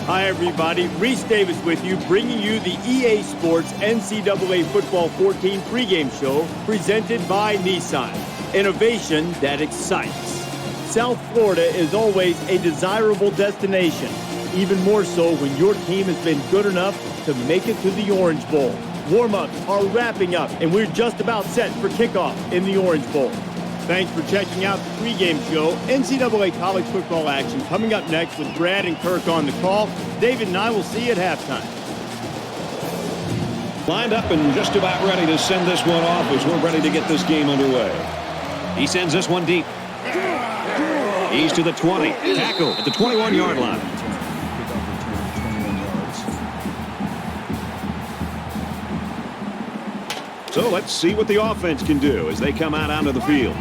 Hi, everybody. Reese Davis with you, bringing you the EA Sports NCAA Football 14 pregame show presented by Nissan. Innovation that excites. South Florida is always a desirable destination, even more so when your team has been good enough to make it to the Orange Bowl. Warm-ups are wrapping up, and we're just about set for kickoff in the Orange Bowl. Thanks for checking out the pregame show. NCAA college football action coming up next with Brad and Kirk on the call. David and I will see you at halftime. Lined up and just about ready to send this one off as we're ready to get this game underway. He sends this one deep. He's to the 20. Tackle at the 21-yard line. So let's see what the offense can do as they come out onto the field.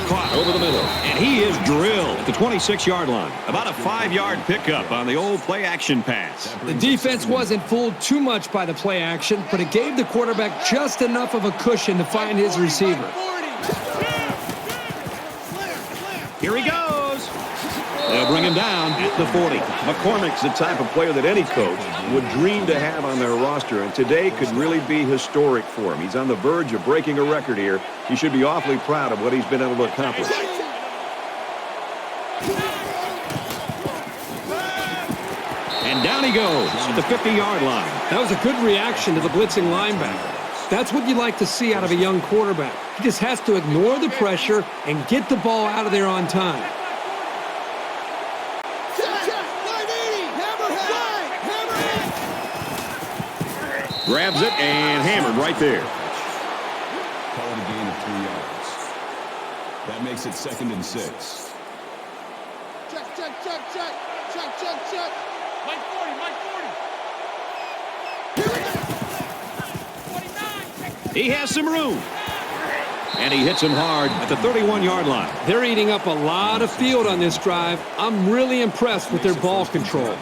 Caught over the middle, and he is drilled at the 26-yard line. About a 5-yard pickup on the old play-action pass. The defense wasn't fooled too much by the play action, but it gave the quarterback just enough of a cushion to find his receiver. Here he goes. They'll bring him down at the 40. McCormick's the type of player that any coach would dream to have on their roster, and today could really be historic for him. He's on the verge of breaking a record here. He should be awfully proud of what he's been able to accomplish. And down he goes at the 50-yard line. That was a good reaction to the blitzing linebacker. That's what you like to see out of a young quarterback. He just has to ignore the pressure and get the ball out of there on time. Grabs it and hammered right there. Call it a gain of 3 yards. That makes it 2nd and 6. Check. Mike 40. He has some room. And he hits him hard at the 31-yard line. They're eating up a lot of field on this drive. I'm really impressed with their ball control.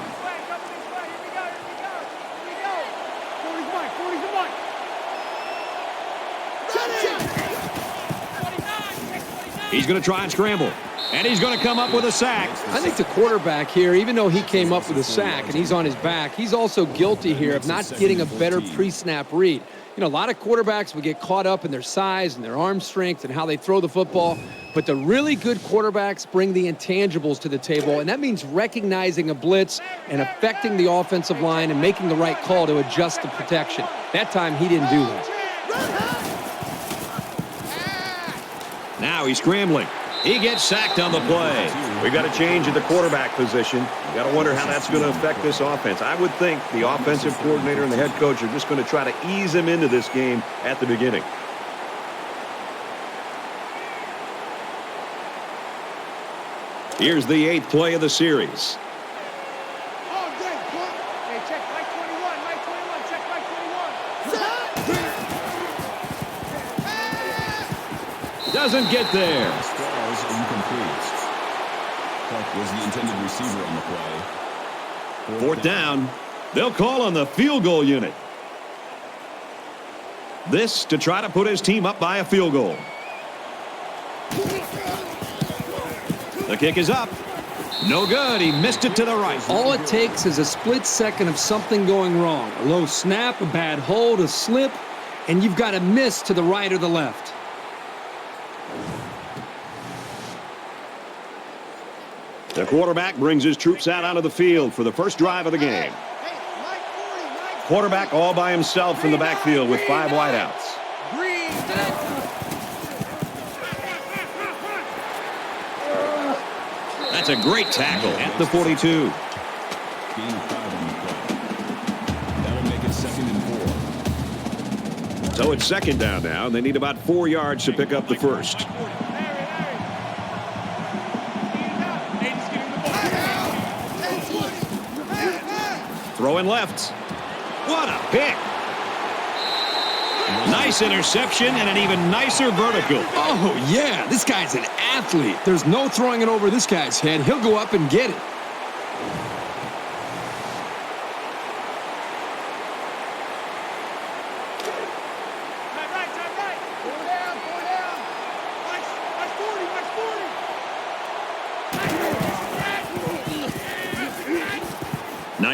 He's going to try and scramble. And he's going to come up with a sack. I think the quarterback here, even though he came up with a sack and he's on his back, he's also guilty here of not getting a better pre-snap read. You know, a lot of quarterbacks would get caught up in their size and their arm strength and how they throw the football. But the really good quarterbacks bring the intangibles to the table, and that means recognizing a blitz and affecting the offensive line and making the right call to adjust the protection. That time, he didn't do that. Now he's scrambling. He gets sacked on the play. We've got a change at the quarterback position. You've got to wonder how that's going to affect this offense. I would think the offensive coordinator and the head coach are just going to try to ease him into this game at the beginning. Here's the 8th play of the series. Doesn't get there. Falls incomplete. Clark was the intended receiver on the play. 4th down. They'll call on the field goal unit. This to try to put his team up by a field goal. The kick is up. No good. He missed it to the right. All it takes is a split second of something going wrong. A low snap, a bad hold, a slip, and you've got a miss to the right or the left. The quarterback brings his troops out onto the field for the first drive of the game. Quarterback all by himself in the backfield with 5 wideouts. That's a great tackle at the 42. Gain of 5 on the play. That'll make it 2nd and 4. So it's 2nd down now. They need about 4 yards to pick up the first. Throwing left. What a pick. Nice interception and an even nicer vertical. Oh, yeah, this guy's an athlete. There's no throwing it over this guy's head. He'll go up and get it.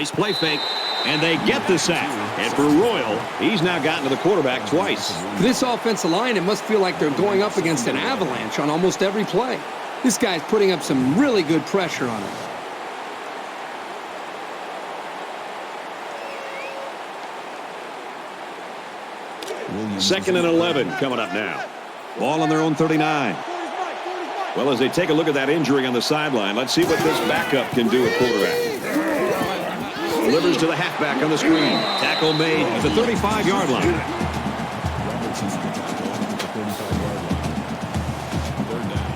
Nice play fake. And they get the sack. And for Royal, he's now gotten to the quarterback twice. This offensive line, it must feel like they're going up against an avalanche on almost every play. This guy's putting up some really good pressure on him. Second and 11 coming up now. Ball on their own 39. Well, as they take a look at that injury on the sideline, let's see what this backup can do at quarterback. Delivers to the halfback on the screen. Tackle made at the 35-yard line. Robertson's the tackle at the 35-yard line.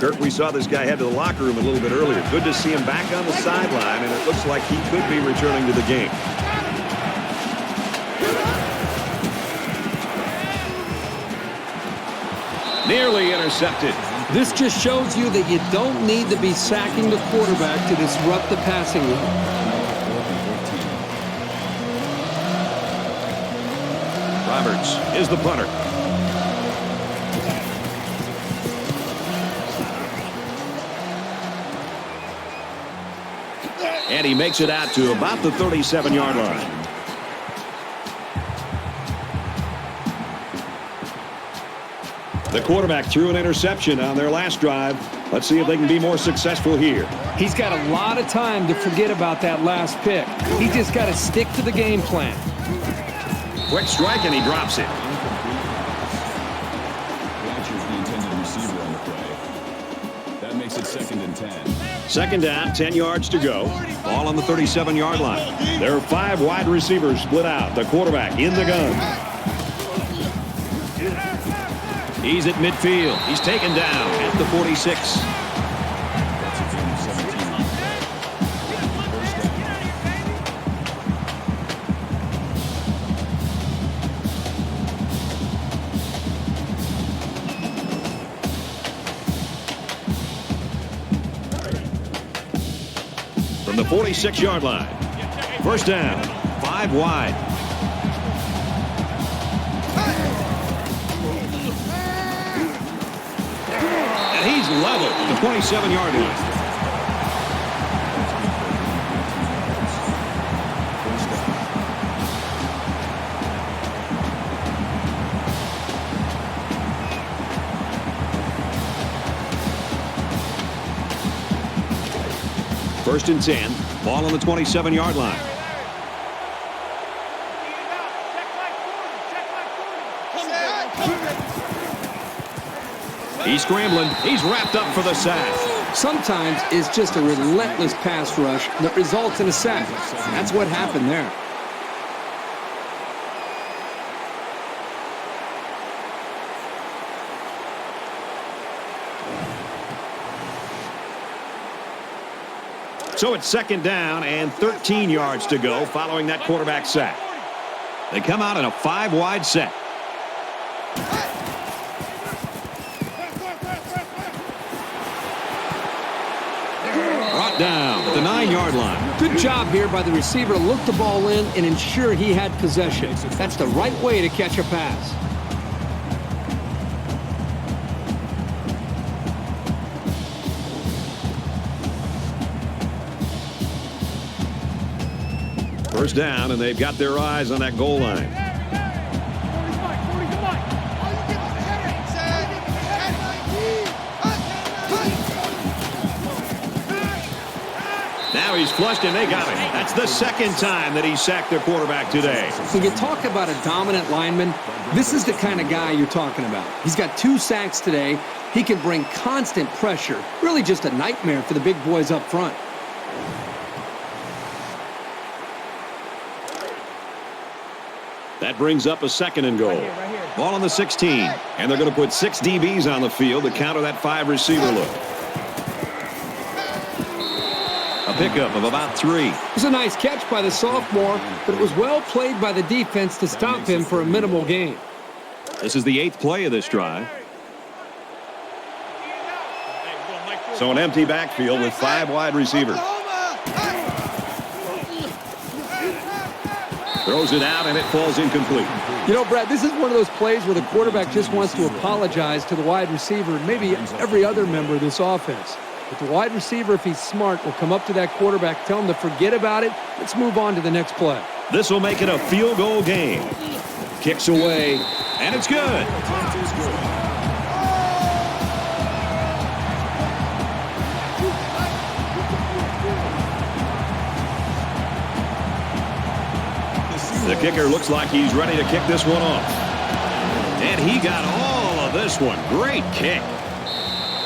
Third down. Kirk, we saw this guy head to the locker room a little bit earlier. Good to see him back on the sideline, and it looks like he could be returning to the game. Nearly intercepted. This just shows you that you don't need to be sacking the quarterback to disrupt the passing game. Roberts is the punter. And he makes it out to about the 37-yard line. The quarterback threw an interception on their last drive. Let's see if they can be more successful here. He's got a lot of time to forget about that last pick. He just got to stick to the game plan. Quick strike, and he drops it. Blanchard's the intended receiver on the play. That makes it 2nd and 10. Second down, 10 yards to go. Ball on the 37-yard line. There are 5 wide receivers split out. The quarterback in the gun. He's at midfield. He's taken down at the 46. That's a gain of 17 on the play. First down. From the 46-yard line. First down, 5 wide. And he's level at the 27-yard line. First and 10. Ball on the 27-yard line. He's scrambling. He's wrapped up for the sack. Sometimes it's just a relentless pass rush that results in a sack. That's what happened there. So it's second down and 13 yards to go following that quarterback sack. They come out in a 5 wide set. Brought down at the 9-yard line. Good job here by the receiver to look the ball in and ensure he had possession. That's the right way to catch a pass. First down, and they've got their eyes on that goal line. Now he's flushed, and they got him. That's the second time that he's sacked their quarterback today. When you talk about a dominant lineman, this is the kind of guy you're talking about. He's got 2 sacks today. He can bring constant pressure. Really just a nightmare for the big boys up front. That brings up a second and goal. Ball on the 16. And they're going to put 6 DBs on the field to counter that 5 receiver look. A pickup of about 3. It was a nice catch by the sophomore, but it was well played by the defense to stop him for a minimal gain. This is the 8th play of this drive. So an empty backfield with 5 wide receivers. Throws it out, and it falls incomplete. You know, Brad, this is one of those plays where the quarterback just wants to apologize to the wide receiver and maybe every other member of this offense. But the wide receiver, if he's smart, will come up to that quarterback, tell him to forget about it. Let's move on to the next play. This will make it a field goal game. Kicks away, and it's good. The kicker looks like he's ready to kick this one off. And he got all of this one. Great kick.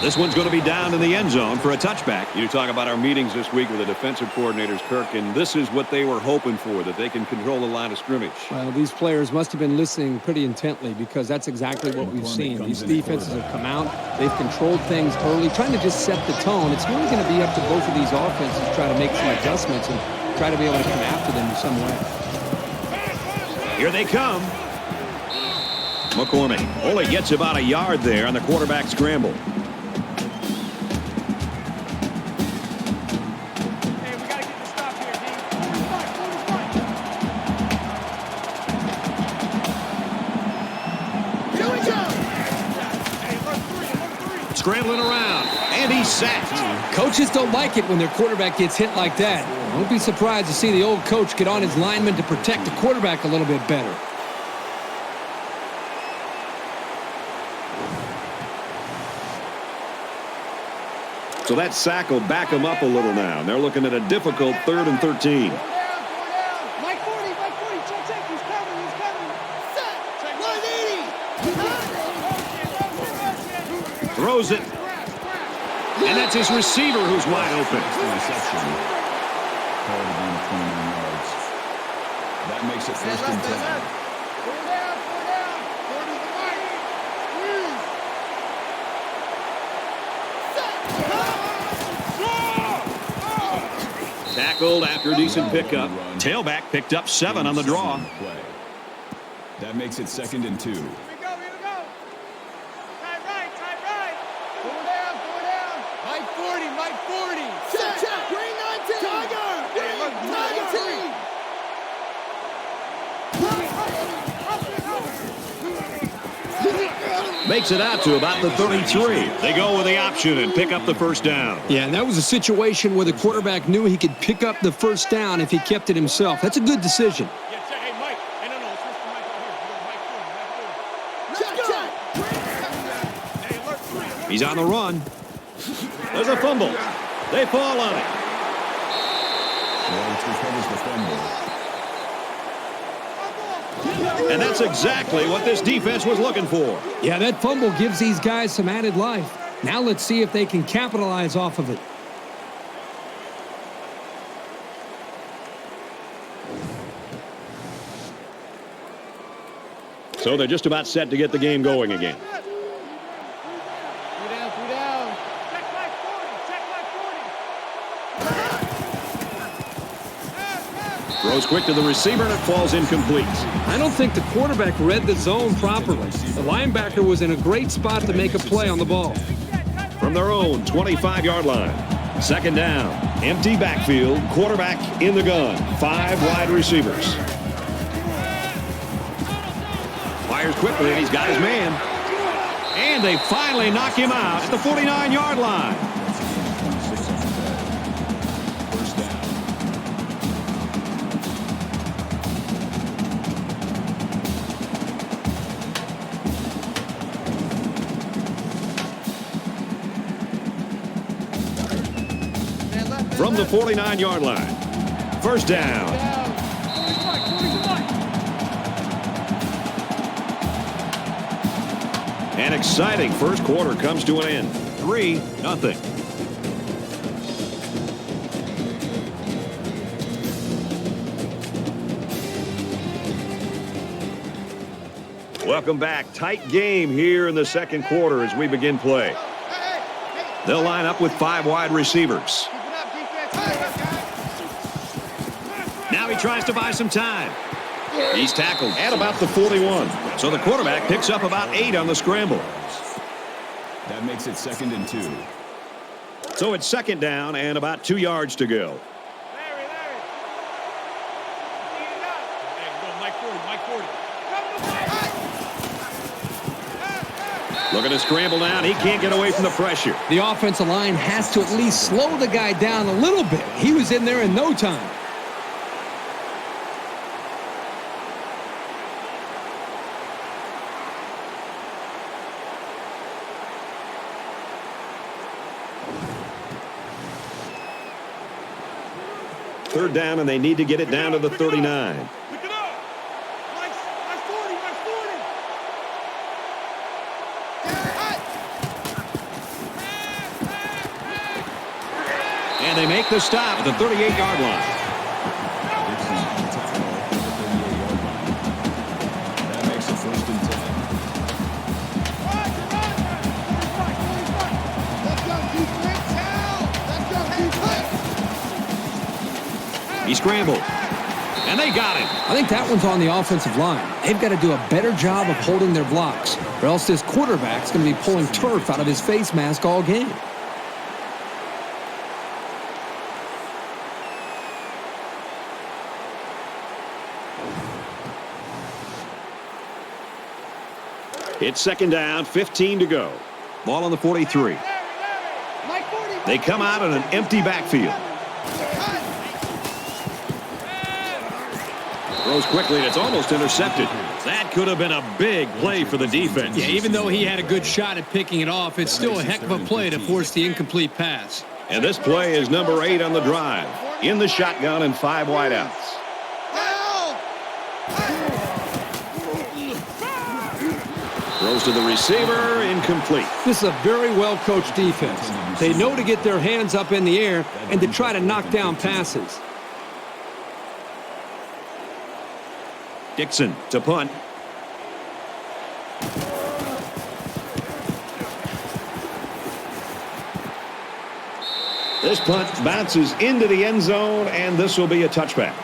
This one's going to be down in the end zone for a touchback. You talk about our meetings this week with the defensive coordinators, Kirk, and this is what they were hoping for, that they can control the line of scrimmage. Well, these players must have been listening pretty intently because that's exactly what we've seen. These defenses have come out. They've controlled things early, trying to just set the tone. It's really going to be up to both of these offenses to try to make some adjustments and try to be able to come after them in some way. Here they come. McCormick only gets about a yard there on the quarterback scramble. Hey, we got to get the stop here, D. Here we go. Hey, alert three. Scrambling around, and he's sacked. Coaches don't like it when their quarterback gets hit like that. Don't be surprised to see the old coach get on his lineman to protect the quarterback a little bit better. So that sack will back them up a little now. And they're looking at a difficult 3rd and 13. Mike 40, check, he's coming. Set, 180. Throws it. And that's his receiver who's wide open. Reception. Called to gain 29 yards. That makes it 1st and 10. Four down. 40 to Mike. Tackled after a decent pickup. Tailback picked up 7 on the draw. That makes it 2nd and 2. Here we go. Tight right. Four down. Mike 40. Check. Green 19. Tiger. Makes it out to about the 33. They go with the option and pick up the 1st down. Yeah, and that was a situation where the quarterback knew he could pick up the 1st down if he kept it himself. That's a good decision. Yeah, check. Hey, Mike. Hey, no, it's Mr. Mike right here. Mike 40. Hey, alert three. He's on the run. There's a fumble. They fall on it. Lawrence recovers the fumble. And that's exactly what this defense was looking for. Yeah, that fumble gives these guys some added life. Now let's see if they can capitalize off of it. So they're just about set to get the game going again. Three down. Check Mike 40. Throws quick to the receiver, and it falls incomplete. I don't think the quarterback read the zone properly. The linebacker was in a great spot to make a play on the ball. From their own 25-yard line. 2nd down. Empty backfield. Quarterback in the gun. 5 wide receivers. Fires quickly, and he's got his man. And they finally knock him out at the 49-yard line. 26 on the play. 1st down. From the 49-yard line. 1st down. An exciting 1st quarter comes to an end. 3-0. Welcome back. Tight game here in the 2nd quarter as we begin play. They'll line up with 5 wide receivers. Now he tries to buy some time. He's tackled at about the 41. So the quarterback picks up about 8 on the scramble. That makes it 2nd and 2. So it's 2nd down and about 2 yards to go. Larry. Hey, go, Mike 40. Looking to scramble down. He can't get away from the pressure. The offensive line has to at least slow the guy down a little bit. He was in there in no time. Third down, and they need to get it down to the 39. Pick it up. Nice 40, nice 40. And they make the stop at the 38-yard line. That makes it first and 10. He scrambled, and they got him. I think that one's on the offensive line. They've got to do a better job of holding their blocks, or else this quarterback's going to be pulling turf out of his face mask all game. It's second down, 15 to go. Ball on the 43. They come out in an empty backfield. Throws quickly, and it's almost intercepted. That could have been a big play for the defense. Yeah, even though he had a good shot at picking it off, it's still a heck of a play to force the incomplete pass. And this play is number 8 on the drive. In the shotgun and 5 wideouts. Throws to the receiver, incomplete. This is a very well-coached defense. They know to get their hands up in the air and to try to knock down passes. Dixon to punt. This punt bounces into the end zone, and this will be a touchback.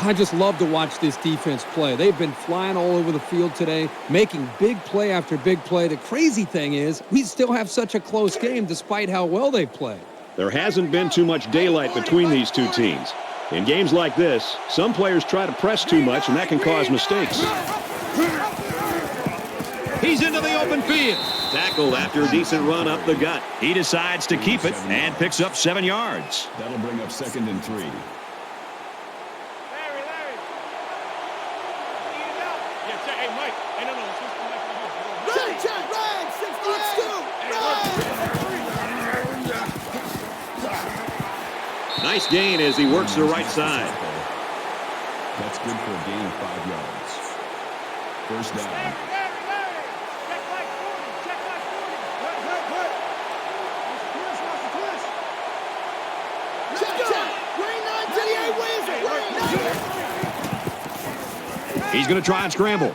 I just love to watch this defense play. They've been flying all over the field today, making big play after big play. The crazy thing is, we still have such a close game despite how well they play. There hasn't been too much daylight between these two teams. In games like this, some players try to press too much, and that can cause mistakes. He's into the open field. Tackled after a decent run up the gut. He decides to keep it and picks up 7 yards. That'll bring up second and 3. Nice gain as he works the right side. That's good for a gain of 5 yards. First down. He's going to try and scramble.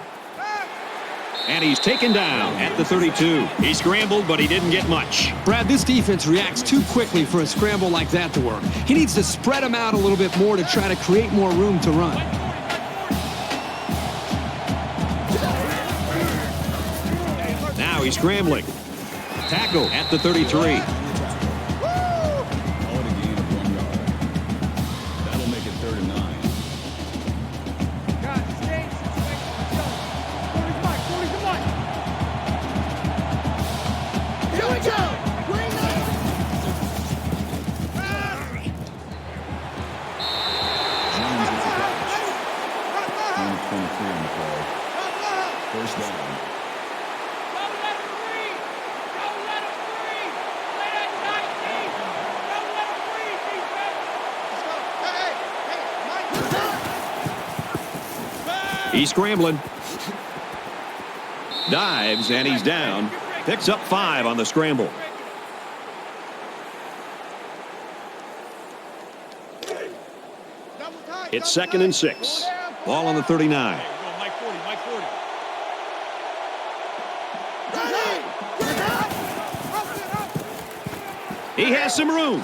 And he's taken down at the 32. He scrambled, but he didn't get much. Brad, this defense reacts too quickly for a scramble like that to work. He needs to spread them out a little bit more to try to create more room to run. Now he's scrambling. Tackle at the 33. He's scrambling. Dives, and he's down. Picks up 5 on the scramble. It's second and 6. Ball on the 39. He has some room.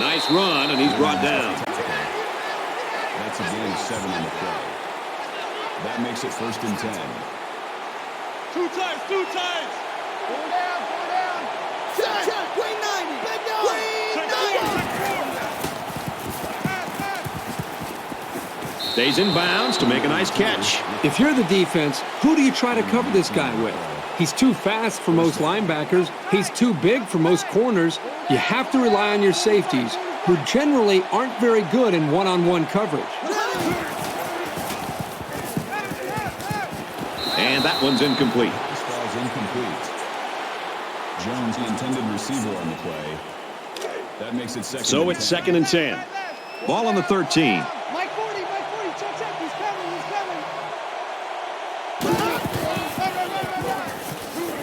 Nice run, and he's brought down. That's a gain of 7 on the play. That makes it first and 10. 2 times. Go down. Check. Wait 90. Back down. Wait 90. Stays in bounds to make a nice catch. If you're the defense, who do you try to cover this guy with? He's too fast for most linebackers. He's too big for most corners. You have to rely on your safeties, who generally aren't very good in one-on-one coverage. And that one's incomplete. This ball's incomplete. Jones, the intended receiver on the play. That makes it second. So it's 2nd and 10. Ball on the 13. Mike 40, check. He's coming.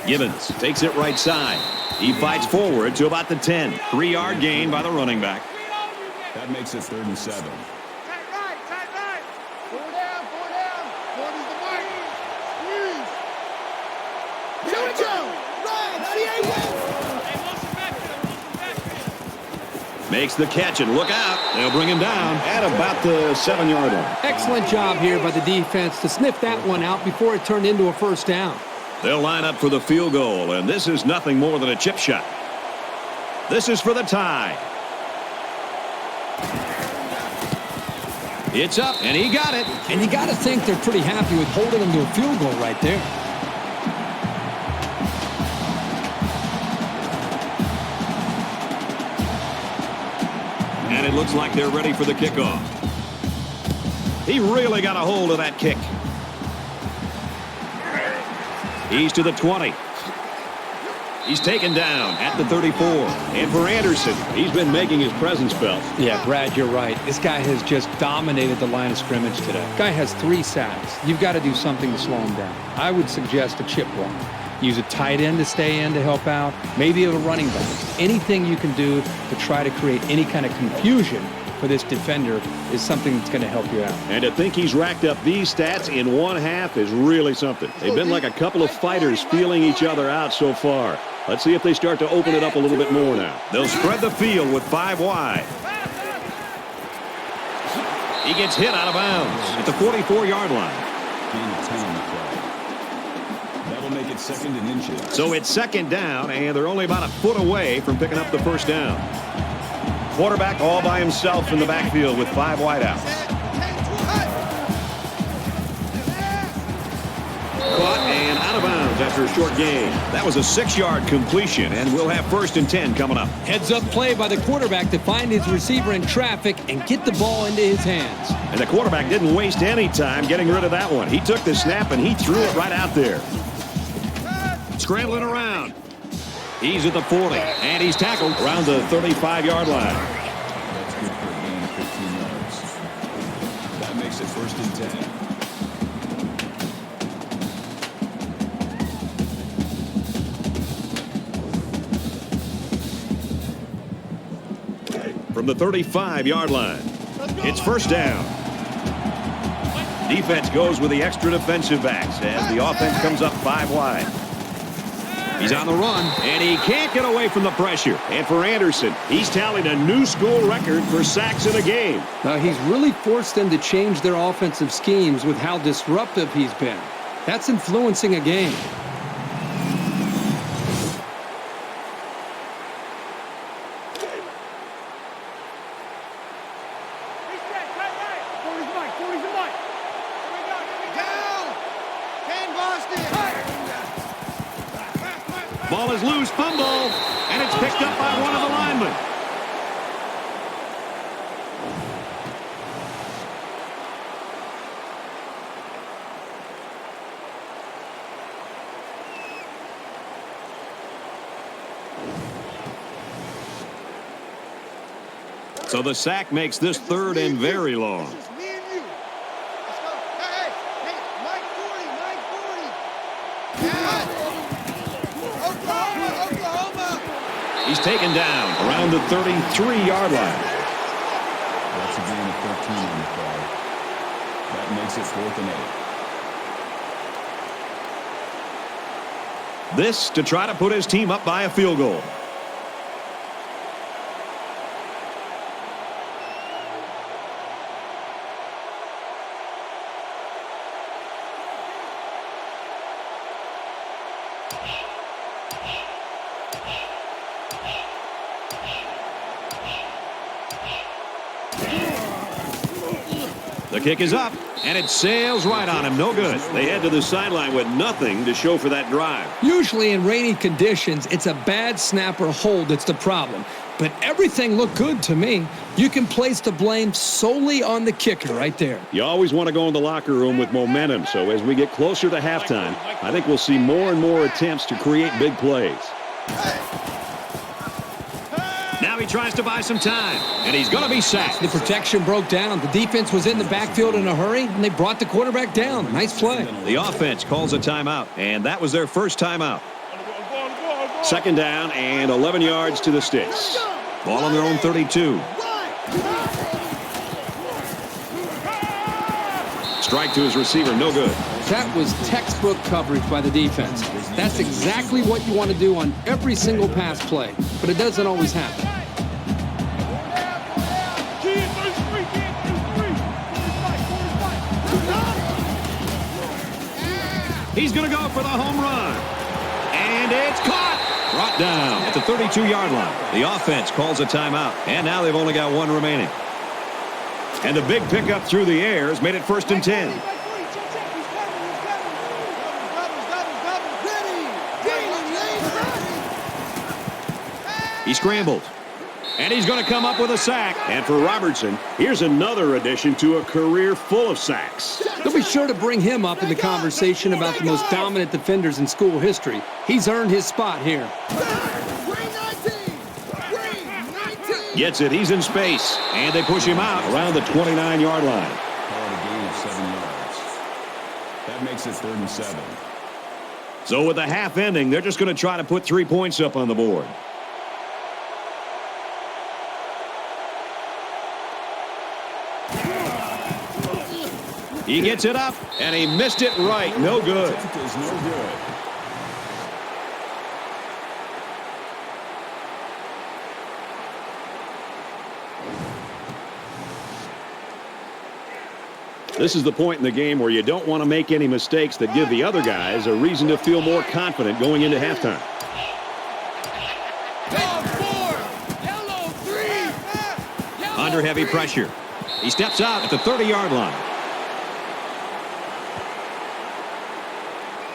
Gibbons takes it right side. He fights forward to about the 10. 3-yard gain by the running back. That makes it 3rd and 7. Tight right. 4 down. 40's the mark. Squeeze. Here we go. Run. Makes the catch, and look out. They'll bring him down at about the 7-yard line. Excellent job here by the defense to sniff that one out before it turned into a first down. They'll line up for the field goal, and this is nothing more than a chip shot. This is for the tie. It's up, and he got it. And you got to think they're pretty happy with holding them to a field goal right there. And it looks like they're ready for the kickoff. He really got a hold of that kick. He's to the 20. He's taken down at the 34. And for Anderson, he's been making his presence felt. Yeah, Brad, you're right. This guy has just dominated the line of scrimmage today. Guy has 3 sacks. You've got to do something to slow him down. I would suggest a chip block. Use a tight end to stay in to help out. Maybe a running back. Anything you can do to try to create any kind of confusion for this defender is something that's going to help you out. And to think he's racked up these stats in 1 half is really something. They've been like a couple of fighters feeling each other out so far. Let's see if they start to open it up a little bit more now. They'll spread the field with 5 wide. He gets hit out of bounds at the 44-yard line. Gain of 10 on the play. That'll make it 2nd and inches. So it's 2nd down, and they're only about a foot away from picking up the first down. Quarterback all by himself in the backfield with 5 wideouts. Caught and out of bounds after a short gain. That was a 6-yard completion, and we'll have 1st and 10 coming up. Heads-up play by the quarterback to find his receiver in traffic and get the ball into his hands. And the quarterback didn't waste any time getting rid of that one. He took the snap, and he threw it right out there. Scrambling around. He's at the 40, and he's tackled around the 35-yard line. That's good for a gain of 15 yards. That makes it 1st and 10. From the 35-yard line, it's 1st down. Defense goes with the extra defensive backs as the offense comes up 5 wide. He's on the run, and he can't get away from the pressure. And for Anderson, he's tallied a new school record for sacks in a game. He's really forced them to change their offensive schemes with how disruptive he's been. That's influencing a game. Ball is loose, fumble, and it's picked up by one of the linemen. So the sack makes this 3rd and very long. He's taken down around the 33-yard line. That's a gain of 13 on the play. That makes it 4th and 8. This to try to put his team up by a field goal. The kick is up, and it sails right on him. No good. They head to the sideline with nothing to show for that drive. Usually in rainy conditions, it's a bad snap or hold that's the problem. But everything looked good to me. You can place the blame solely on the kicker right there. You always want to go in the locker room with momentum, so as we get closer to halftime, I think we'll see more and more attempts to create big plays. Now he tries to buy some time, and he's going to be sacked. The protection broke down. The defense was in the backfield in a hurry, and they brought the quarterback down. Nice play. The offense calls a timeout, and that was their first timeout. Second down and 11 yards to the sticks. Ball on their own 32. Strike to his receiver, no good. That was textbook coverage by the defense. That's exactly what you want to do on every single pass play, but it doesn't always happen. He's going to go for the home run. And it's caught. Brought down at the 32-yard line. The offense calls a timeout, and now they've only got one remaining. And the big pickup through the air has made it 1st and 10. He scrambled. And he's going to come up with a sack. And for Robertson, here's another addition to a career full of sacks. They'll be sure to bring him up in the conversation about the most dominant defenders in school history. He's earned his spot here. Gets it. He's in space. And they push him out around the 29-yard line. Call it a gain of 7 yards. That makes it 3rd and 7. So with the half ending, they're just going to try to put 3 points up on the board. He gets it up, and he missed it right. No good. No good. This is the point in the game where you don't want to make any mistakes that give the other guys a reason to feel more confident going into halftime. Under heavy pressure. He steps out at the 30-yard line.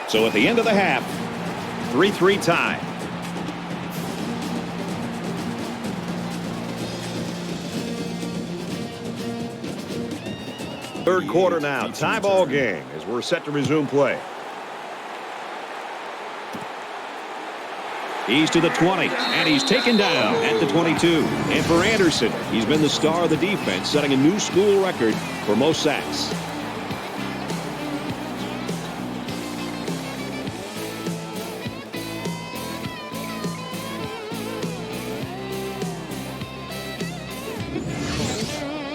So at the end of the half, 3-3 tie. Third quarter now, tie ball game as we're set to resume play. He's to the 20, and he's taken down at the 22. And for Anderson, he's been the star of the defense, setting a new school record for most sacks.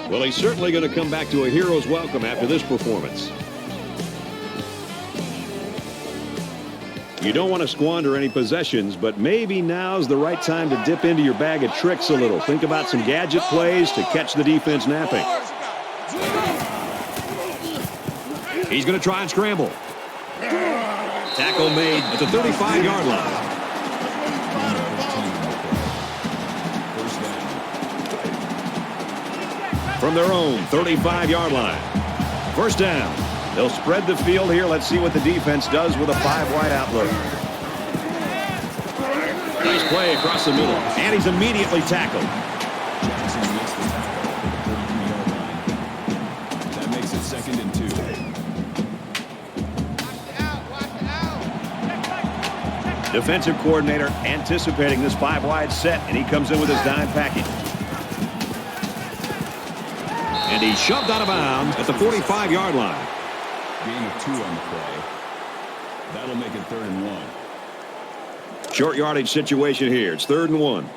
Well, he's certainly going to come back to a hero's welcome after this performance. You don't want to squander any possessions, but maybe now's the right time to dip into your bag of tricks a little. Think about some gadget plays to catch the defense napping. He's going to try and scramble. Tackle made at the 35-yard line. From their own 35-yard line. First down. They'll spread the field here. Let's see what the defense does with a 5-wide outlook. Nice play across the middle. And he's immediately tackled. Jackson makes the tackle at the 33-yard line. That makes it 2nd and 2. Defensive coordinator anticipating this 5-wide set, and he comes in with his dime package. And he's shoved out of bounds at the 45-yard line. Gain of 2 on the play. That'll make it 3rd and 1. Short yardage situation here. It's 3rd and 1.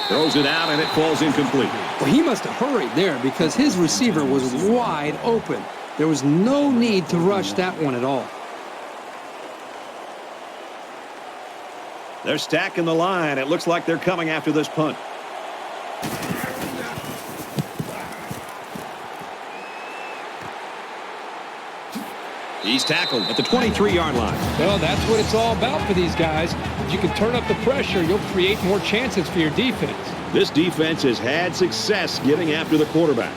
Throws it out, and it falls incomplete. Well, he must have hurried there because his receiver was wide open. There was no need to rush that one at all. They're stacking the line. It looks like they're coming after this punt. He's tackled at the 23-yard line. Well, that's what it's all about for these guys. If you can turn up the pressure, you'll create more chances for your defense. This defense has had success getting after the quarterback.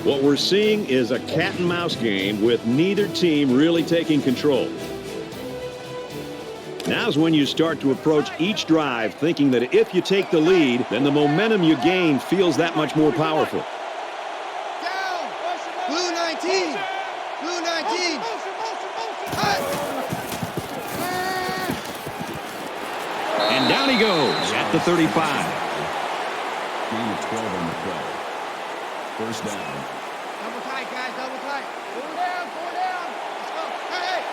What we're seeing is a cat and mouse game with neither team really taking control. Now's when you start to approach each drive thinking that if you take the lead, then the momentum you gain feels that much more powerful. Blue 19. Blue 19. And down he goes at the 35. Gain of 12 on the play. First down. Double tight, guys. Double tight. Four down. Four down. Let's go. Hey,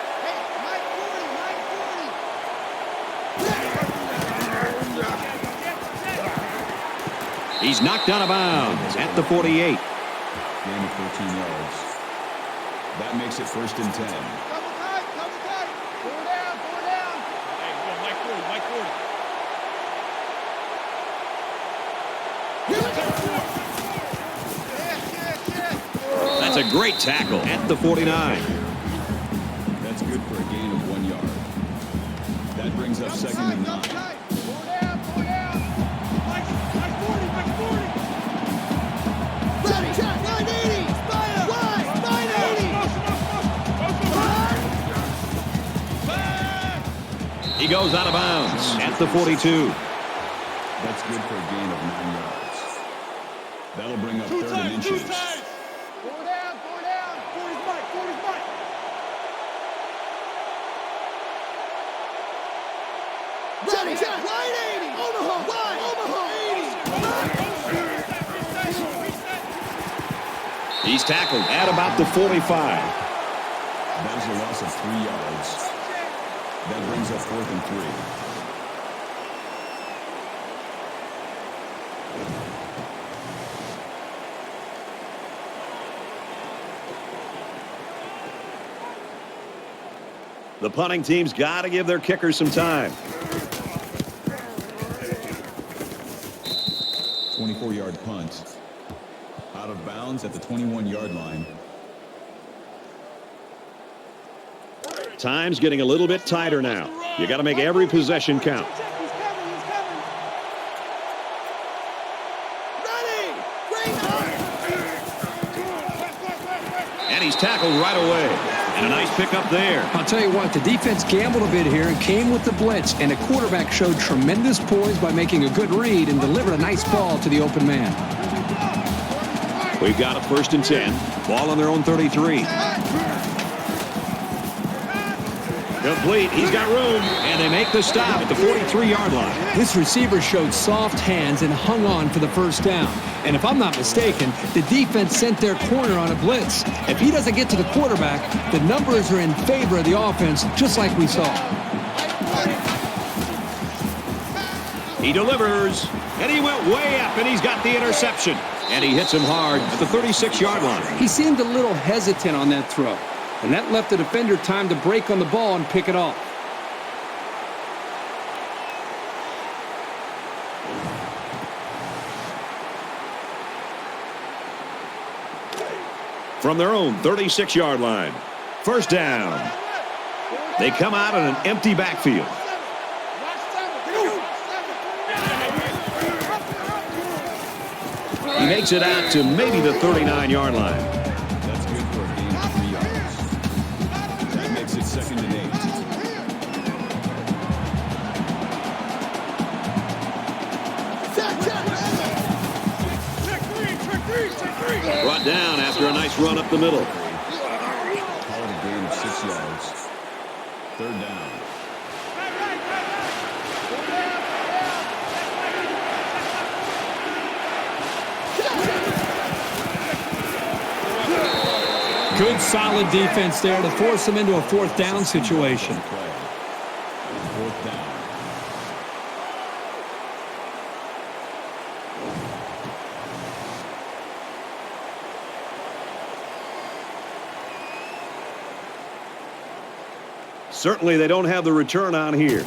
Mike 40. He's knocked out of bounds at the 48. Gain of 14 yards. That makes it first and 10. Double tight. Double tight. Four down. Four down. Hey, go Mike 40. Mike 40. That's a great tackle at the 49. That's good for a gain of 1 yard. That brings up second and 9. Four down. Four down. Mike 40. Mike 40. Ready. Check. 980. Spider. Wide. 980. He goes out of bounds at the 42. That's good for a gain of 9 yards. That'll bring up third and inches. Four down. Four down. 40's Mike. 40's Mike. Ready. Check. 980. Omaha. Wide. Omaha. 80. He's tackled at about the 45. That is a loss of 3 yards. That brings up 4th and 3. The punting team's got to give their kickers some time. 24-yard punt. Out of bounds at the 21-yard line. Time's getting a little bit tighter now. You got to make every possession count. He's coming. He's coming. Ready. And he's tackled right away. And a nice pickup there. I'll tell you what, the defense gambled a bit here and came with the blitz, and the quarterback showed tremendous poise by making a good read and delivered a nice ball to the open man. We've got a 1st and 10. Ball on their own 33. Complete. He's got room. And they make the stop at the 43-yard line. This receiver showed soft hands and hung on for the first down. And if I'm not mistaken, the defense sent their corner on a blitz. If he doesn't get to the quarterback, the numbers are in favor of the offense, just like we saw. He delivers. And he went way up, and he's got the interception. And he hits him hard at the 36-yard line. He seemed a little hesitant on that throw, and that left the defender time to break on the ball and pick it off. From their own 36-yard line. First down. They come out in an empty backfield. He makes it out to maybe the 39-yard line. That's good for a gain of 3 yards. That makes it 2nd and 8. Brought down after a nice run up the middle. Call it a gain of 6 yards. 3rd down. Good, solid defense there to force them into a 4th down situation. 4th down. Certainly they don't have the return on here.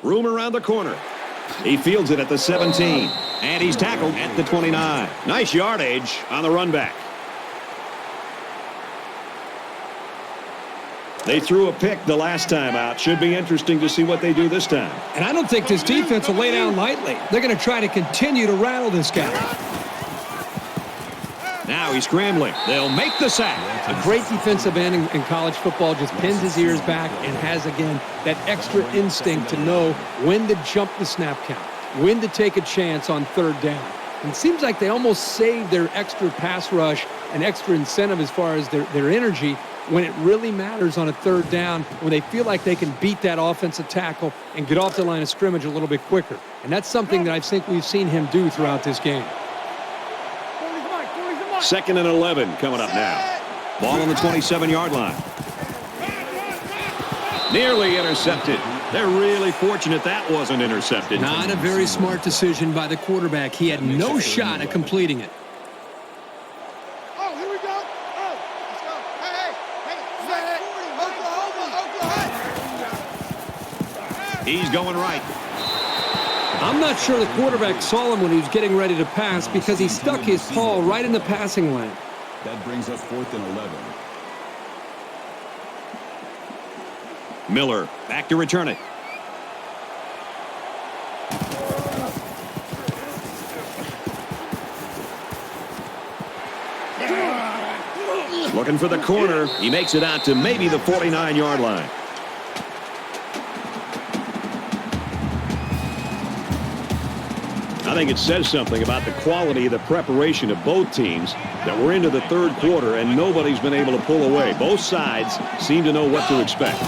Room around the corner. He fields it at the 17. And he's tackled at the 29. Nice yardage on the run back. They threw a pick the last time out. Should be interesting to see what they do this time. And I don't think this defense will lay down lightly. They're going to try to continue to rattle this guy. Now he's scrambling. They'll make the sack. A great defensive end in college football just pins his ears back and has, again, that extra instinct to know when to jump the snap count, when to take a chance on third down. And it seems like they almost save their extra pass rush and extra incentive as far as their energy when it really matters on a third down, when they feel like they can beat that offensive tackle and get off the line of scrimmage a little bit quicker. And that's something that I think we've seen him do throughout this game. 2nd and 11 coming up now. Ball on the 27-yard line. Nearly intercepted. They're really fortunate that wasn't intercepted. Not a very smart decision by the quarterback. He had no shot at completing it. Oh, here we go. Oh, let's go. Oklahoma. He's going right. I'm not sure the quarterback saw him when he was getting ready to pass because he stuck his paw right in the passing lane. That brings up 4th and 11. Miller back to return it. Looking for the corner. He makes it out to maybe the 49-yard line. I think it says something about the quality of the preparation of both teams that we're into the third quarter and nobody's been able to pull away. Both sides seem to know what to expect.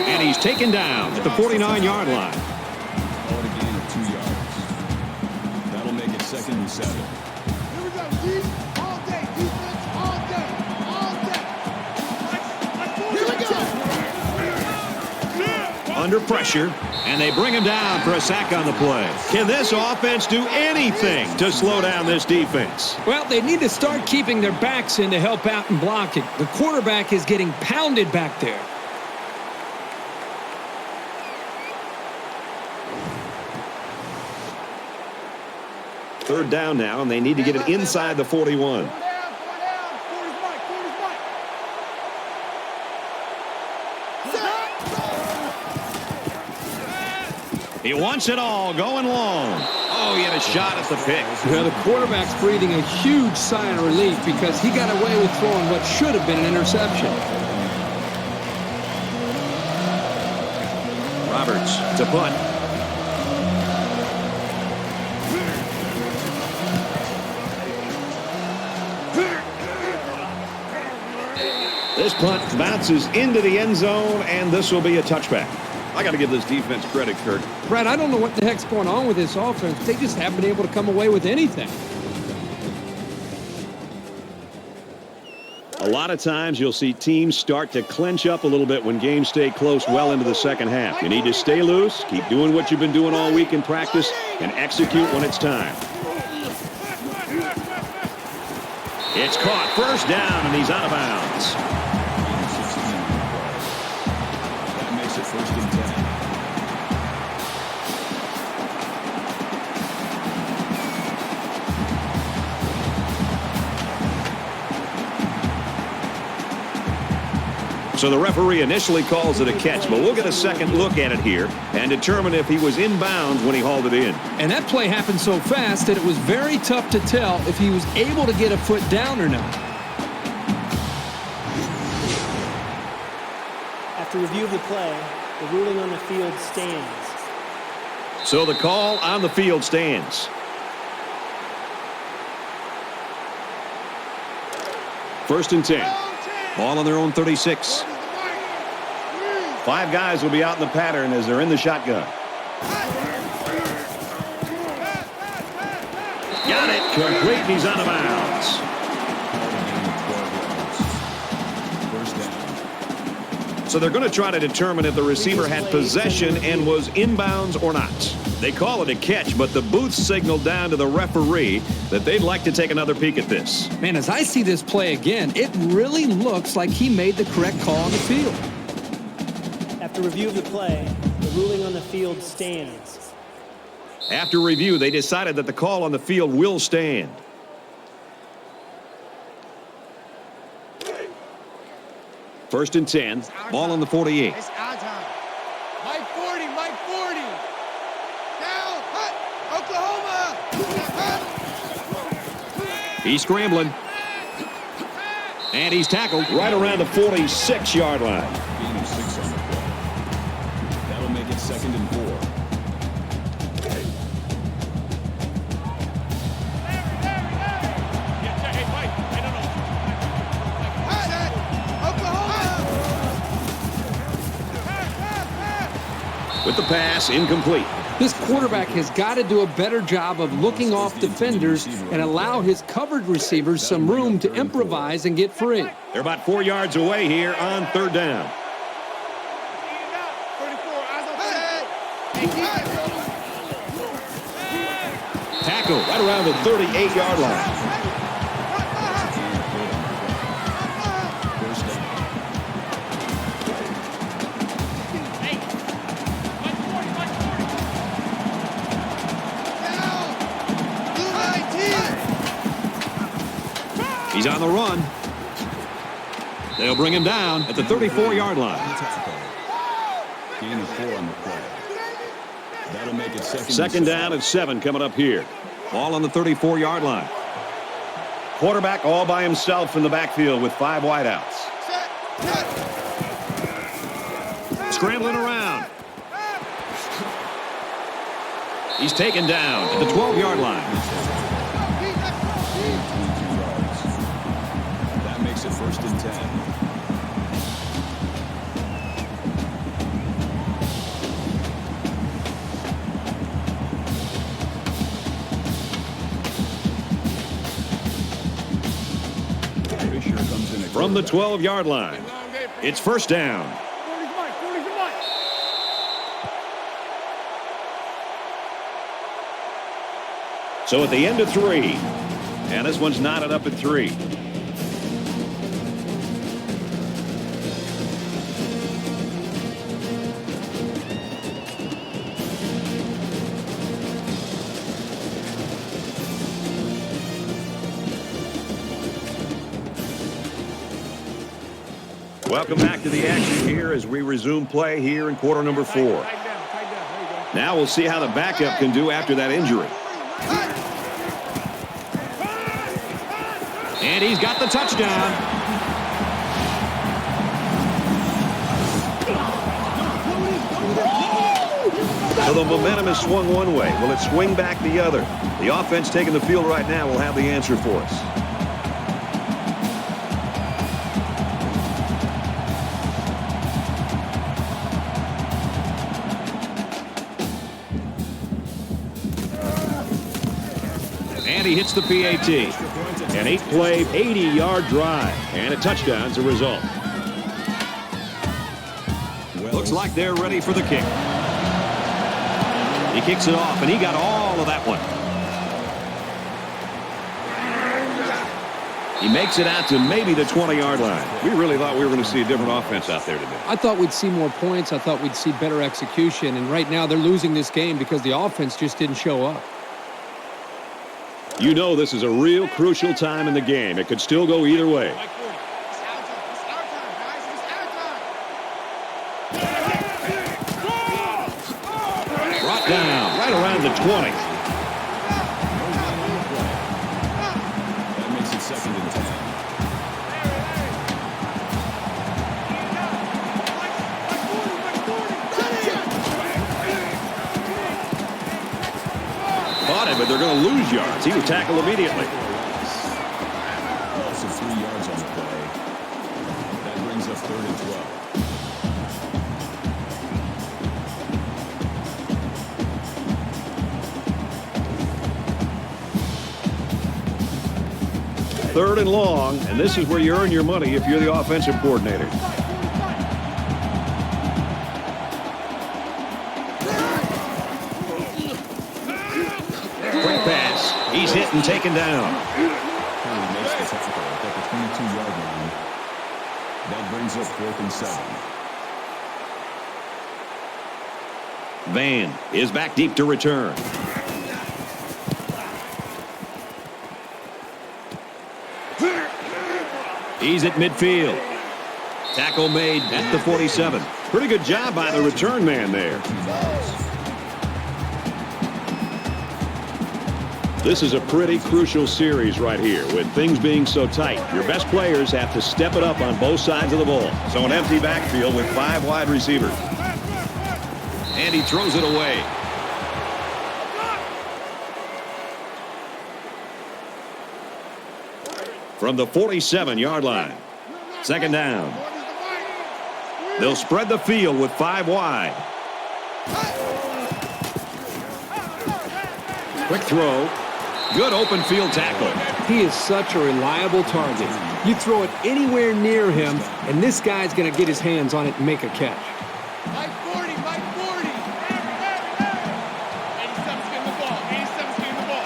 And he's taken down at the 49-yard line. Call it a gain of 2 yards. That'll make it 2nd and 7. Here we go. Deep all day. Defense all day. All day. Here we go. Under pressure. And they bring him down for a sack on the play. Can this offense do anything to slow down this defense? Well, they need to start keeping their backs in to help out in blocking. The quarterback is getting pounded back there. Third down now, and they need to get it inside the 41. He wants it all, going long. Oh, he had a shot at the pick. Well, the quarterback's breathing a huge sigh of relief because he got away with throwing what should have been an interception. Roberts to punt. This punt bounces into the end zone, and this will be a touchback. I got to give this defense credit, Kurt. Brad, I don't know what the heck's going on with this offense. They just haven't been able to come away with anything. A lot of times you'll see teams start to clench up a little bit when games stay close well into the second half. You need to stay loose, keep doing what you've been doing all week in practice, and execute when it's time. It's caught. First down, and he's out of bounds. That makes it 1st and 10. So the referee initially calls it a catch, but we'll get a second look at it here and determine if he was in bounds when he hauled it in. And that play happened so fast that it was very tough to tell if he was able to get a foot down or not. After review of the play, the ruling on the field stands. So the call on the field stands. First and 10. Ball on their own 36. 5 guys will be out in the pattern as they're in the shotgun. Got it. Complete. He's out of bounds. So they're going to try to determine if the receiver had possession and was inbounds or not. They call it a catch, but the booth signaled down to the referee that they'd like to take another peek at this. Man, as I see this play again, it really looks like he made the correct call on the field. After review of the play, The ruling on the field stands. After review, they decided that the call on the field will stand. First and 10. Ball on the 48. It's our time. Mike 40, Mike 40. Down, hut, Oklahoma. Hut. He's scrambling. And he's tackled right around the 46-yard line. Gain of 6 on the play. That'll make it 2nd and 4. With the pass, incomplete. This quarterback has got to do a better job of looking off defenders and allow his covered receivers some room to improvise and get free. They're about 4 yards away here on 3rd down. Tackle right around the 38-yard line. He's on the run. They'll bring him down at the 34-yard line. Gain of 4 on the play. That'll make it 2nd down and 7 coming up here. Ball on the 34-yard line. Quarterback all by himself in the backfield with 5 wideouts. Scrambling around. He's taken down at the 12-yard line. That makes it 1st and 10. From the 12-yard line, it's 1st down. So at the end of 3, and this one's knotted up at 3. Welcome back to the action here as we resume play here in quarter number 4. Now we'll see how the backup can do after that injury. And he's got the touchdown. So the momentum is swung one way. Will it swing back the other? The offense taking the field right now will have the answer for us. And he hits the PAT. An 8-play, 80-yard drive. And a touchdown as a result. Looks like they're ready for the kick. He kicks it off, and he got all of that one. He makes it out to maybe the 20-yard line. We really thought we were going to see a different offense out there today. I thought we'd see more points. I thought we'd see better execution. And right now they're losing this game because the offense just didn't show up. You know this is a real crucial time in the game. It could still go either way. Brought down right around the 20. That makes it 2nd and 10. Caught him, but they're going to lose yards. He was tackled immediately. Loss of 3 yards on the play. That brings up 3rd and 12. Third and long, and this is where you earn your money if you're the offensive coordinator. Quick pass. He's hit and taken down. Curry makes the tackle at the 22-yard line. That brings up 4th and 7. Van is back deep to return. He's at midfield. Tackle made at the 47. Pretty good job by the return man there. This is a pretty crucial series right here with things being so tight. Your best players have to step it up on both sides of the ball. So an empty backfield with 5 wide receivers. And he throws it away. From the 47-yard line. Second down. They'll spread the field with 5 wide. Quick throw. Good open field tackle. He is such a reliable target. You throw it anywhere near him, and this guy's going to get his hands on it and make a catch. Mike 40, Mike 40. 87's getting the ball. 87's getting the ball.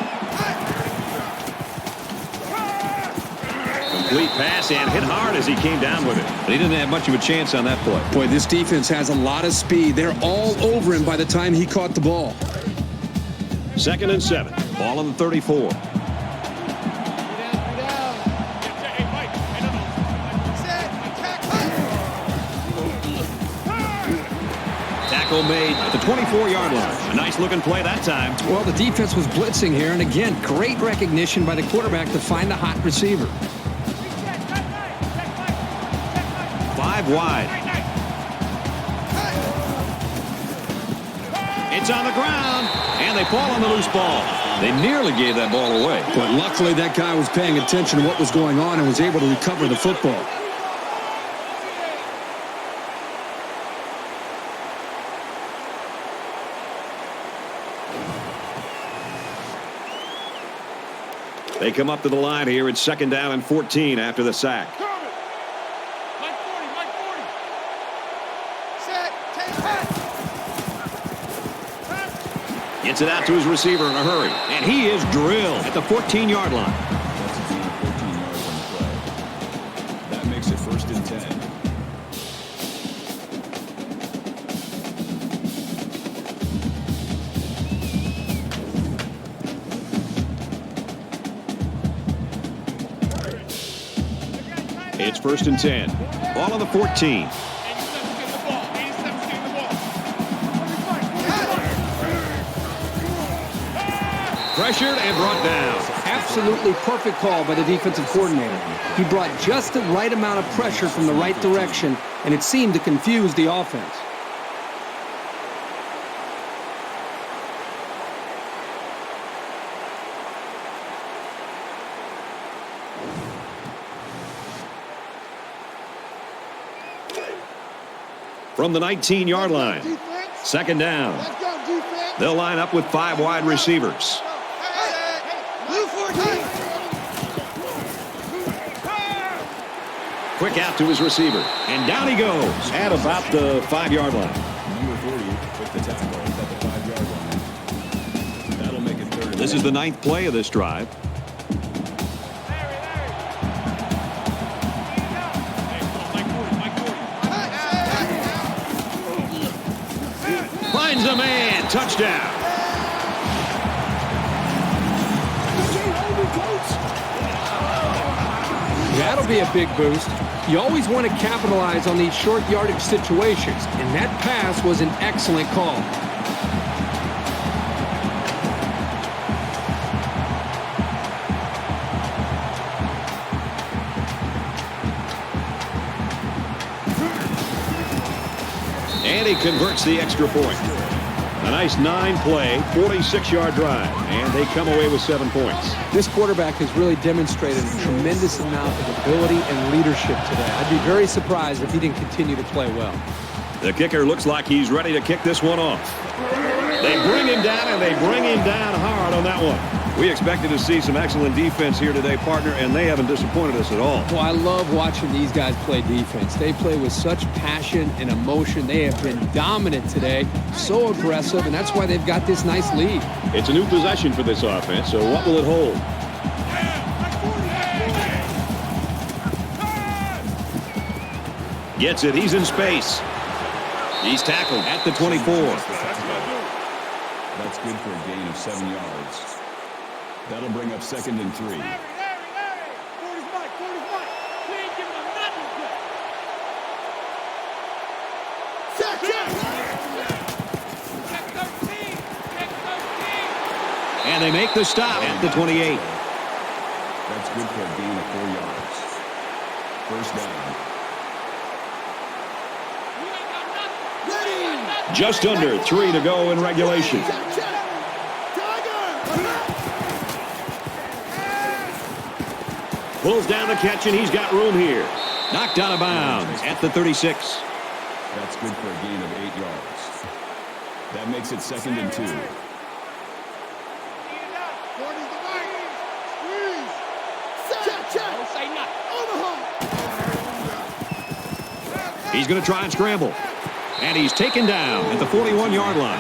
Complete pass and hit hard as he came down with it. But he didn't have much of a chance on that play. Boy, this defense has a lot of speed. They're all over him by the time he caught the ball. 2nd and 7. Ball on the 34. Tackle made at the 24-yard line. A nice looking play that time. Well, the defense was blitzing here, and again, great recognition by the quarterback to find a hot receiver. 5 wide. It's on the ground, and they fall on the loose ball. They nearly gave that ball away. But luckily, that guy was paying attention to what was going on and was able to recover the football. They come up to the line here. It's 2nd down and 14 after the sack. Mike 40, Mike 40. Set, take pass. Gets it out to his receiver in a hurry. And he is drilled at the 14-yard line. That's a gain of 14 yards on the play. That makes it 1st and 10. It's 1st and 10. Ball on the 14. 87's getting the ball. 87's getting the ball. Pressured and brought down. Absolutely perfect call by the defensive coordinator. He brought just the right amount of pressure from the right direction, and it seemed to confuse the offense. From the 19-yard line. Defense. 2nd down. Let's go, defense. They'll line up with 5 wide receivers. Blue 14. Quick out to his receiver. And down he goes at about the 5-yard line. Number 40 with the tackle at the 5-yard line. That'll make it 3rd. This is the 9th play of this drive. Finds a man. Touchdown. That'll be a big boost. You always want to capitalize on these short yardage situations, and that pass was an excellent call. And he converts the extra point. A nice 9-play, 46-yard drive. And they come away with 7 points. This quarterback has really demonstrated a tremendous amount of ability and leadership today. I'd be very surprised if he didn't continue to play well. The kicker looks like he's ready to kick this one off. They bring him down, and they bring him down hard on that one. We expected to see some excellent defense here today, partner, and they haven't disappointed us at all. Well, I love watching these guys play defense. They play with such passion and emotion. They have been dominant today, so aggressive, and that's why they've got this nice lead. It's a new possession for this offense, so what will it hold? Gets it. He's in space. He's tackled at the 24. That's good for a gain of 7 yards. That'll bring up 2nd and 3. And they make the stop at the 28. That's good for a gain of 4 yards. First down. Just under 3 to go in regulation. Pulls down the catch, and he's got room here. Knocked out of bounds at the 36. That's good for a gain of 8 yards. That makes it 2nd and 2. He's going to try and scramble. And he's taken down at the 41-yard line.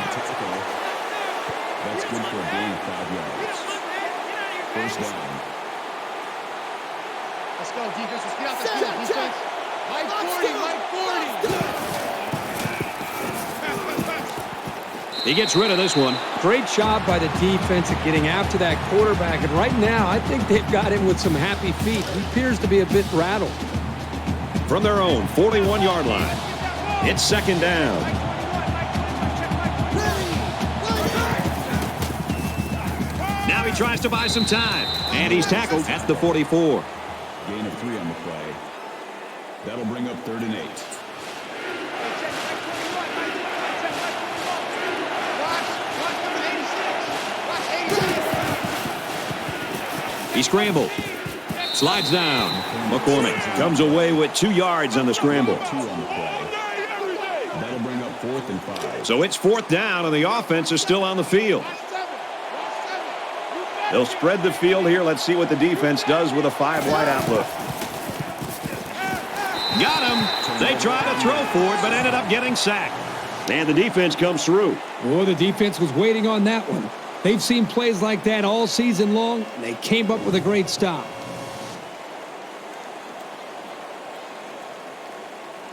That's good for a gain of 5 yards. First down. Let's go, defense. Let's get out the field, defense. Mike 40, Mike 40. He gets rid of this one. Great job by the defense at getting after that quarterback. And right now, I think they've got him with some happy feet. He appears to be a bit rattled. From their own 41-yard line, it's 2nd down. Now he tries to buy some time, and he's tackled at the 44. Gain of 3 on the play. That'll bring up 3rd and 8. He scrambled. Slides down. McCormick comes away with 2 yards on the scramble. 2 on the play. That'll bring up 4th and 5. So it's 4th down, and the offense is still on the field. They'll spread the field here. Let's see what the defense does with a 5-wide outlook. Got him. They tried to throw for it, but ended up getting sacked. And the defense comes through. Boy, the defense was waiting on that one. They've seen plays like that all season long, and they came up with a great stop.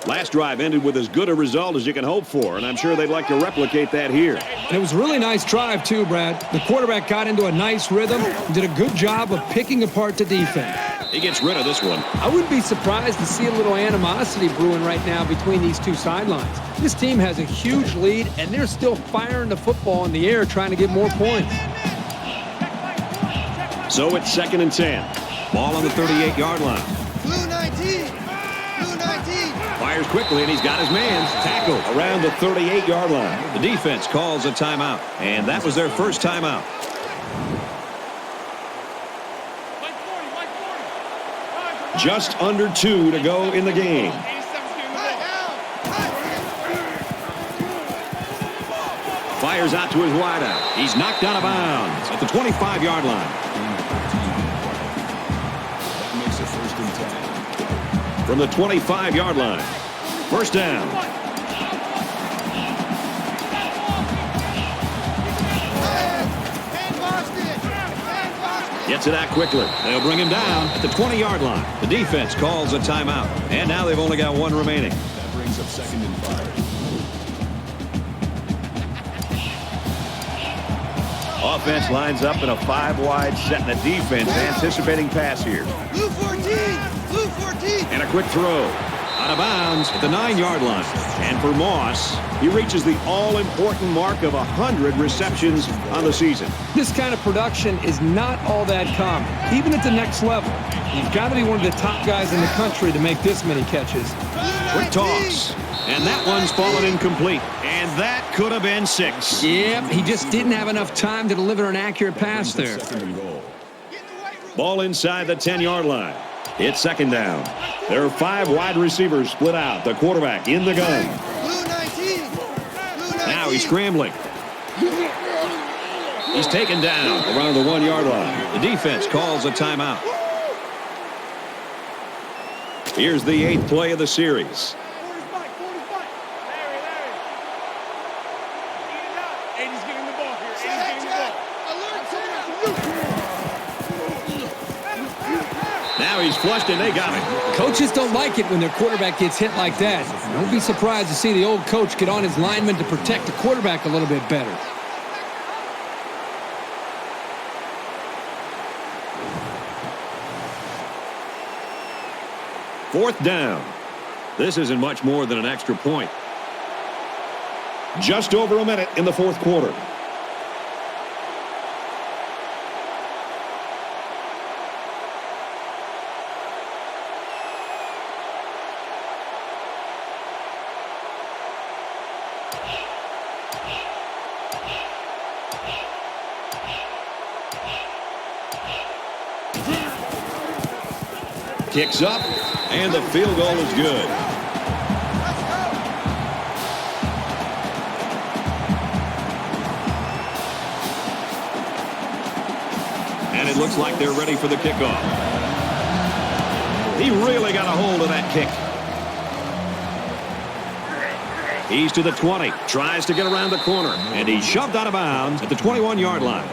Last drive ended with as good a result as you can hope for, and I'm sure they'd like to replicate that here. And it was a really nice drive, too, Brad. The quarterback got into a nice rhythm and did a good job of picking apart the defense. He gets rid of this one. I wouldn't be surprised to see a little animosity brewing right now between these two sidelines. This team has a huge lead, and they're still firing the football in the air trying to get more points. So it's 2nd and 10. Ball on the 38-yard line. Blue 19. Blue 19. Fires quickly, and he's got his man tackled around the 38-yard line. The defense calls a timeout, and that was their first timeout. Just under 2 to go in the game. Fires out to his wideout. He's knocked out of bounds at the 25-yard line. That makes it 1st and 10. From the 25-yard line. First down. Gets it out quickly. They'll bring him down at the 20-yard line. The defense calls a timeout. And now they've only got 1 remaining. That brings up 2nd and 5. Offense lines up in a 5-wide set, and the defense anticipating pass here. Blue 14. Blue 14. And a quick throw. Out of bounds at the 9-yard line. And for Moss, he reaches the all-important mark of 100 receptions on the season. This kind of production is not all that common, even at the next level. You've got to be one of the top guys in the country to make this many catches. Quick toss. And that one's fallen incomplete. And that could have been 6. Yep, he just didn't have enough time to deliver an accurate pass there. 2nd and goal. Ball inside the 10-yard line. It's 2nd down. There are 5 wide receivers split out. The quarterback in the gun. Blue 19. Blue 19. Now he's scrambling. He's taken down around the 1-yard line. The defense calls a timeout. Here's the 8th play of the series. Now he's flushed, and they got him. Coaches don't like it when their quarterback gets hit like that. Don't be surprised to see the old coach get on his lineman to protect the quarterback a little bit better. 4th down. This isn't much more than an extra point. Just over a minute in the 4th quarter. Kicks up, and the field goal is good. And it looks like they're ready for the kickoff. He really got a hold of that kick. He's to the 20, tries to get around the corner, and he's shoved out of bounds at the 21-yard line.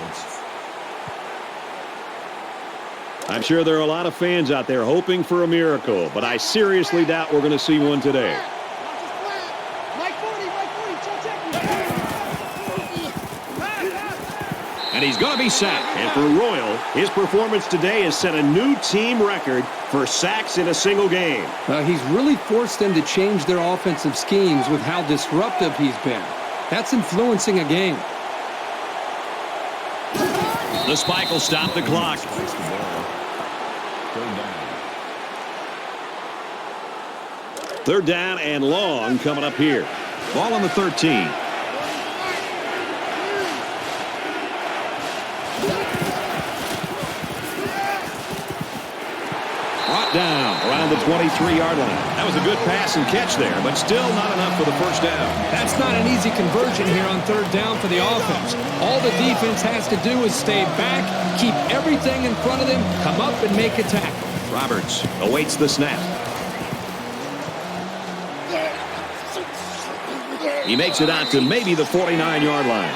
I'm sure there are a lot of fans out there hoping for a miracle, but I seriously doubt we're going to see one today. And he's going to be sacked. And for Royal, his performance today has set a new team record for sacks in a single game. He's really forced them to change their offensive schemes with how disruptive he's been. That's influencing a game. The spike will stop the clock. 3rd down and long coming up here. Ball on the 13. Brought down around the 23-yard line. That was a good pass and catch there, but still not enough for the 1st down. That's not an easy conversion here on 3rd down for the offense. All the defense has to do is stay back, keep everything in front of them, come up and make a tackle. Roberts awaits the snap. He makes it out to maybe the 49-yard line.